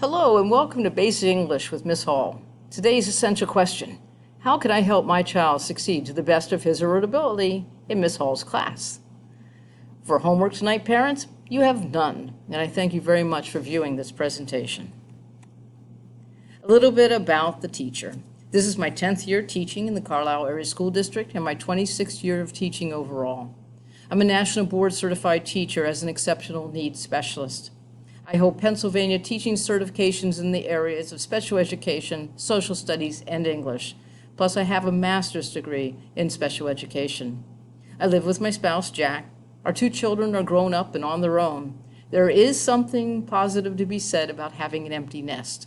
Hello and welcome to Basic English with Miss Hall. Today's essential question: how can I help my child succeed to the best of his or her ability in Miss Hall's class? For homework tonight, parents, you have none, and I thank you very much for viewing this presentation. A little bit about the teacher. This is my 10th year teaching in the Carlisle Area School District and my 26th year of teaching overall. I'm a National Board Certified teacher as an exceptional needs specialist. I hold Pennsylvania teaching certifications in the areas of special education, social studies, and English. Plus, I have a master's degree in special education. I live with my spouse, Jack. Our 2 children are grown up and on their own. There is something positive to be said about having an empty nest.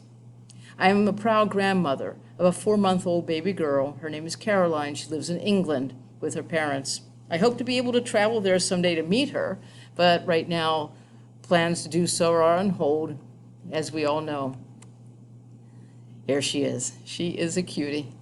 I am a proud grandmother of a 4-month-old baby girl. Her name is Caroline. She lives in England with her parents. I hope to be able to travel there someday to meet her, but right now, plans to do so are on hold, as we all know. Here she is. She is a cutie.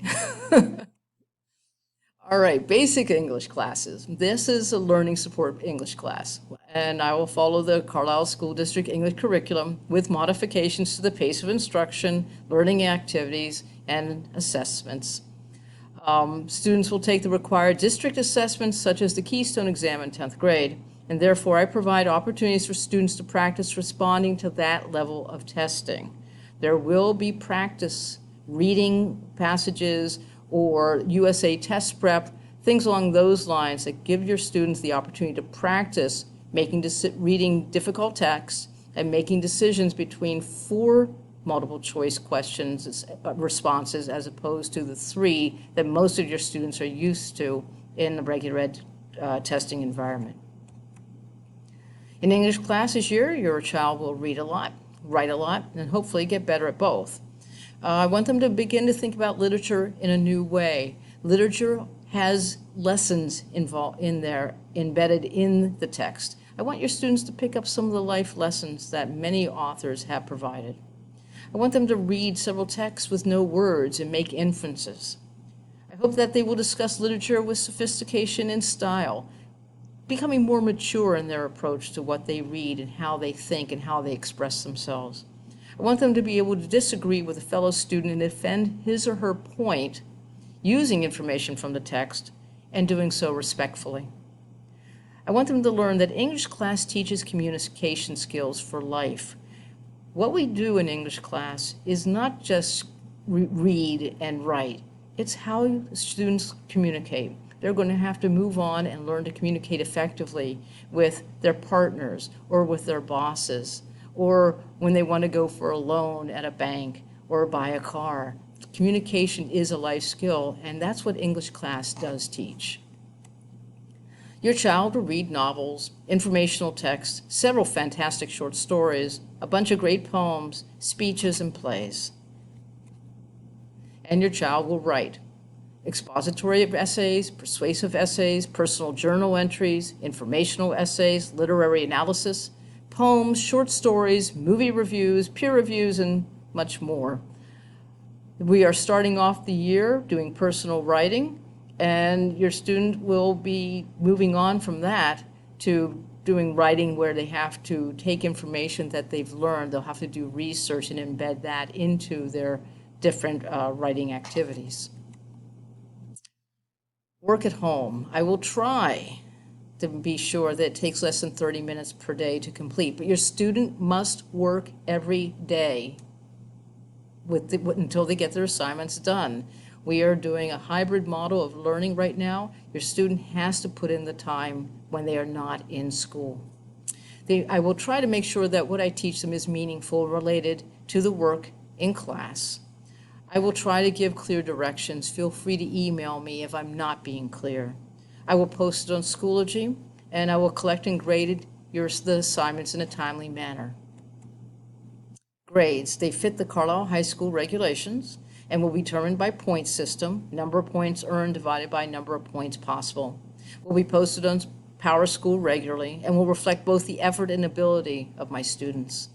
All right, basic English classes. This is a learning support English class, and I will follow the Carlisle School District English curriculum with modifications to the pace of instruction, learning activities, and assessments. Students will take the required district assessments, such as the Keystone exam in 10th grade, and therefore I provide opportunities for students to practice responding to that level of testing. There will be practice reading passages or USA test prep, things along those lines that give your students the opportunity to practice reading difficult texts and making decisions between 4 multiple choice questions, responses, as opposed to the 3 that most of your students are used to in the regular ed testing environment. In English class this year, your child will read a lot, write a lot, and hopefully get better at both. I want them to begin to think about literature in a new way. Literature has lessons involved in there, embedded in the text. I want your students to pick up some of the life lessons that many authors have provided. I want them to read several texts with no words and make inferences. I hope that they will discuss literature with sophistication and style, becoming more mature in their approach to what they read and how they think and how they express themselves. I want them to be able to disagree with a fellow student and defend his or her point using information from the text and doing so respectfully. I want them to learn that English class teaches communication skills for life. What we do in English class is not just read and write. It's how students communicate. They're going to have to move on and learn to communicate effectively with their partners or with their bosses, or when they want to go for a loan at a bank or buy a car. Communication is a life skill, and that's what English class does teach. Your child will read novels, informational texts, several fantastic short stories, a bunch of great poems, speeches, and plays. And your child will write expository essays, persuasive essays, personal journal entries, informational essays, literary analysis, poems, short stories, movie reviews, peer reviews, and much more. We are starting off the year doing personal writing, and your student will be moving on from that to doing writing where they have to take information that they've learned. They'll have to do research and embed that into their different writing activities. Work at home. I will try to be sure that it takes less than 30 minutes per day to complete, but your student must work every day until they get their assignments done. We are doing a hybrid model of learning right now. Your student has to put in the time when they are not in school. I will try to make sure that what I teach them is meaningful, related to the work in class. I will try to give clear directions. Feel free to email me if I'm not being clear. I will post it on Schoology, and I will collect and grade the assignments in a timely manner. Grades. They fit the Carlisle High School regulations and will be determined by point system, number of points earned divided by number of points possible. Will be posted on PowerSchool regularly and will reflect both the effort and ability of my students.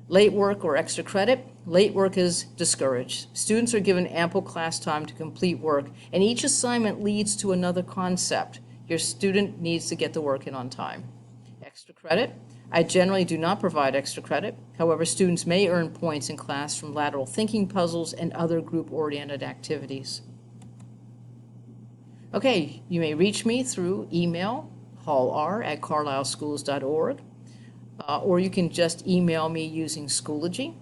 Late work or extra credit. Late work is discouraged. Students are given ample class time to complete work, and each assignment leads to another concept. Your student needs to get the work in on time. Extra credit. I generally do not provide extra credit. However, students may earn points in class from lateral thinking puzzles and other group-oriented activities. Okay, you may reach me through email, hallr@carlisleschools.org, or you can just email me using Schoology.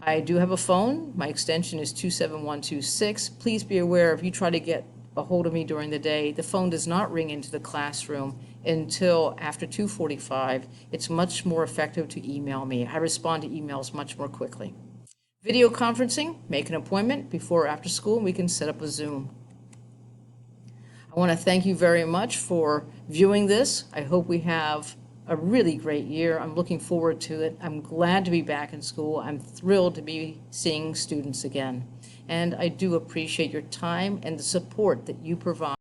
I do have a phone. My extension is 27126. Please be aware, if you try to get a hold of me during the day, the phone does not ring into the classroom until after 2:45. It's much more effective to email me. I respond to emails much more quickly. Video conferencing, make an appointment before or after school, and we can set up a Zoom. I want to thank you very much for viewing this. I hope we have a really great year. I'm looking forward to it. I'm glad to be back in school. I'm thrilled to be seeing students again. And I do appreciate your time and the support that you provide.